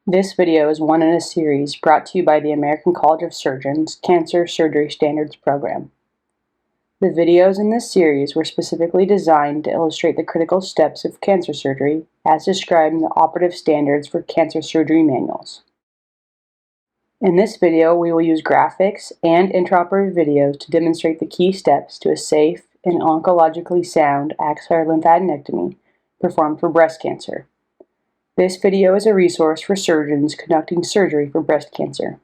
This video is one in a series brought to you by the American College of Surgeons Cancer Surgery Standards program. The videos in this series were specifically designed to illustrate the critical steps of cancer surgery as described in the Operative Standards for Cancer Surgery manuals. In this video, we will use graphics and intraoperative videos to demonstrate the key steps to a safe and oncologically sound axillary lymphadenectomy performed for breast cancer. This video is a resource for surgeons conducting surgery for breast cancer.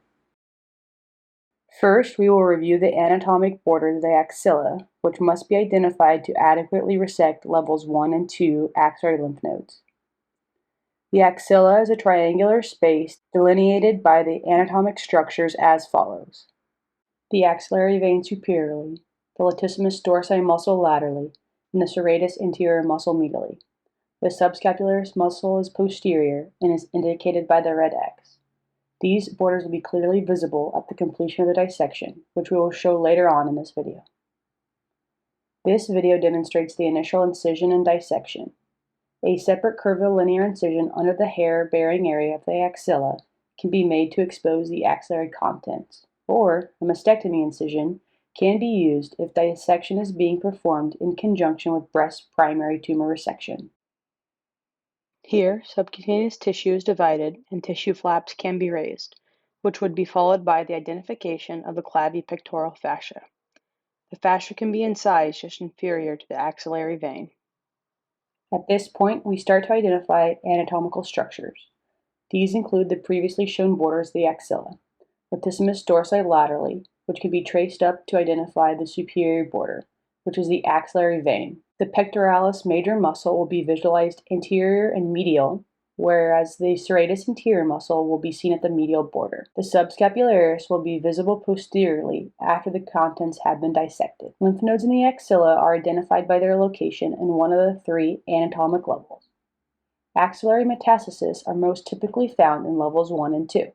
First, we will review the anatomic border of the axilla, which must be identified to adequately resect levels 1 and 2 axillary lymph nodes. The axilla is a triangular space delineated by the anatomic structures as follows: the axillary vein superiorly, the latissimus dorsi muscle laterally, and the serratus anterior muscle medially. The subscapularis muscle is posterior and is indicated by the red X. These borders will be clearly visible at the completion of the dissection, which we will show later on in this video. This video demonstrates the initial incision and dissection. A separate curvilinear incision under the hair-bearing area of the axilla can be made to expose the axillary contents, or a mastectomy incision can be used if dissection is being performed in conjunction with breast primary tumor resection. Here, subcutaneous tissue is divided and tissue flaps can be raised, which would be followed by the identification of the clavipectoral fascia. The fascia can be incised just inferior to the axillary vein. At this point, we start to identify anatomical structures. These include the previously shown borders of the axilla, latissimus dorsi laterally, which can be traced up to identify the superior border, which is the axillary vein. The pectoralis major muscle will be visualized anterior and medial, whereas the serratus anterior muscle will be seen at the medial border. The subscapularis will be visible posteriorly after the contents have been dissected. Lymph nodes in the axilla are identified by their location in one of the three anatomic levels. Axillary metastases are most typically found in levels 1 and 2.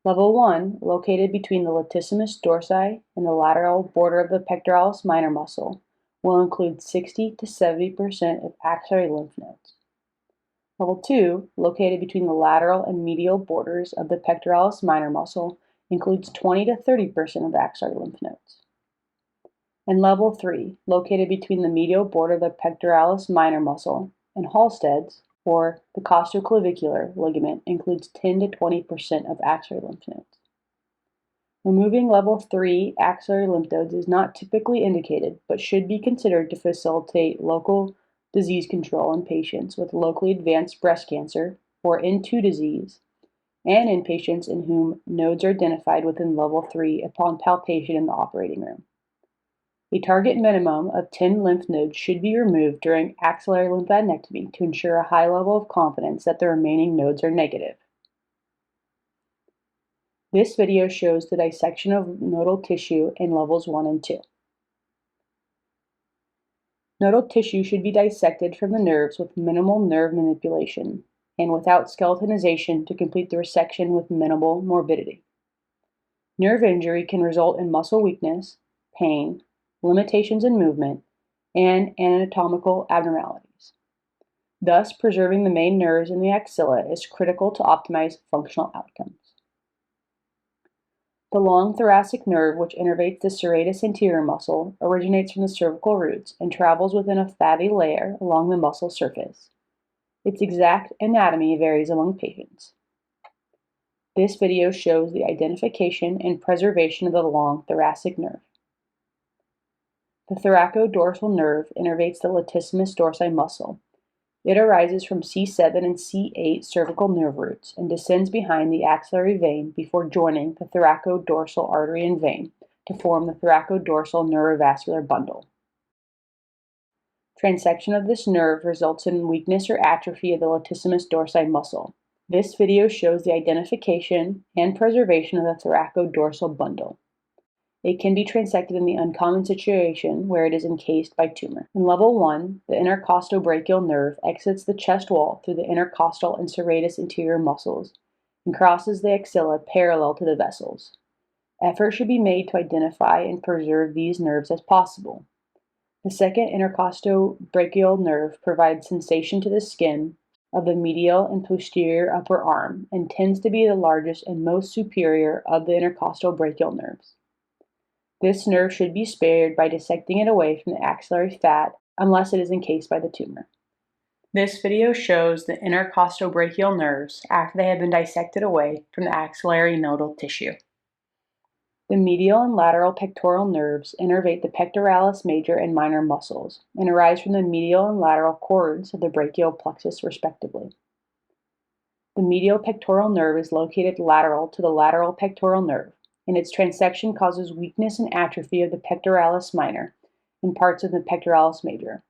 Level 1, located between the latissimus dorsi and the lateral border of the pectoralis minor muscle, will include 60 to 70% of axillary lymph nodes. Level 2, located between the lateral and medial borders of the pectoralis minor muscle, includes 20 to 30% of axillary lymph nodes. And Level 3, located between the medial border of the pectoralis minor muscle and Halstead's, or the costoclavicular ligament, includes 10 to 20% of axillary lymph nodes. Removing level 3 axillary lymph nodes is not typically indicated, but should be considered to facilitate local disease control in patients with locally advanced breast cancer or N2 disease, and in patients in whom nodes are identified within level 3 upon palpation in the operating room. A target minimum of 10 lymph nodes should be removed during axillary lymphadenectomy to ensure a high level of confidence that the remaining nodes are negative. This video shows the dissection of nodal tissue in levels 1 and 2. Nodal tissue should be dissected from the nerves with minimal nerve manipulation and without skeletonization to complete the resection with minimal morbidity. Nerve injury can result in muscle weakness, pain, limitations in movement, and anatomical abnormalities. Thus, preserving the main nerves in the axilla is critical to optimize functional outcomes. The long thoracic nerve, which innervates the serratus anterior muscle, originates from the cervical roots and travels within a fatty layer along the muscle surface. Its exact anatomy varies among patients. This video shows the identification and preservation of the long thoracic nerve. The thoracodorsal nerve innervates the latissimus dorsi muscle. It arises from C7 and C8 cervical nerve roots and descends behind the axillary vein before joining the thoracodorsal artery and vein to form the thoracodorsal neurovascular bundle. Transection of this nerve results in weakness or atrophy of the latissimus dorsi muscle. This video shows the identification and preservation of the thoracodorsal bundle. It can be transected in the uncommon situation where it is encased by tumor. In level 1, the intercostobrachial nerve exits the chest wall through the intercostal and serratus anterior muscles and crosses the axilla parallel to the vessels. Effort should be made to identify and preserve these nerves as possible. The second intercostobrachial nerve provides sensation to the skin of the medial and posterior upper arm and tends to be the largest and most superior of the intercostal brachial nerves. This nerve should be spared by dissecting it away from the axillary fat unless it is encased by the tumor. This video shows the intercostal brachial nerves after they have been dissected away from the axillary nodal tissue. The medial and lateral pectoral nerves innervate the pectoralis major and minor muscles and arise from the medial and lateral cords of the brachial plexus respectively. The medial pectoral nerve is located lateral to the lateral pectoral nerve, and its transection causes weakness and atrophy of the pectoralis minor and parts of the pectoralis major.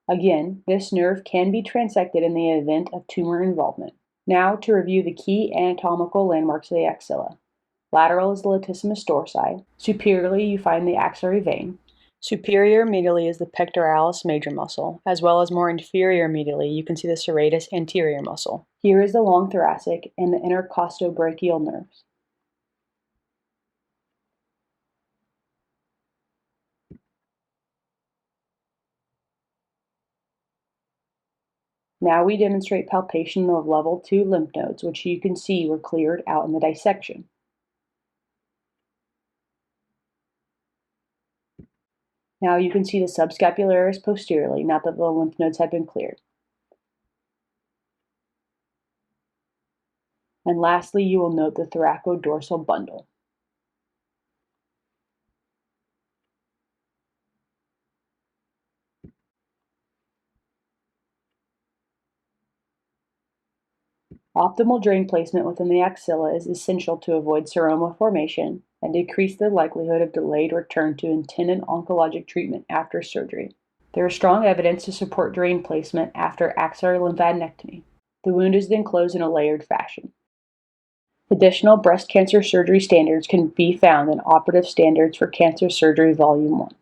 Again, this nerve can be transected in the event of tumor involvement. Now to review the key anatomical landmarks of the axilla. Lateral is the latissimus dorsi. Superiorly, you find the axillary vein. Superior medially is the pectoralis major muscle, as well as more inferior medially, you can see the serratus anterior muscle. Here is the long thoracic and the intercostobrachial nerves. Now we demonstrate palpation of level 2 lymph nodes, which you can see were cleared out in the dissection. Now you can see the subscapularis posteriorly, now that the lymph nodes have been cleared. And lastly, you will note the thoracodorsal bundle. Optimal drain placement within the axilla is essential to avoid seroma formation and decrease the likelihood of delayed return to intended oncologic treatment after surgery. There is strong evidence to support drain placement after axillary lymphadenectomy. The wound is then closed in a layered fashion. Additional breast cancer surgery standards can be found in Operative Standards for Cancer Surgery Volume 1.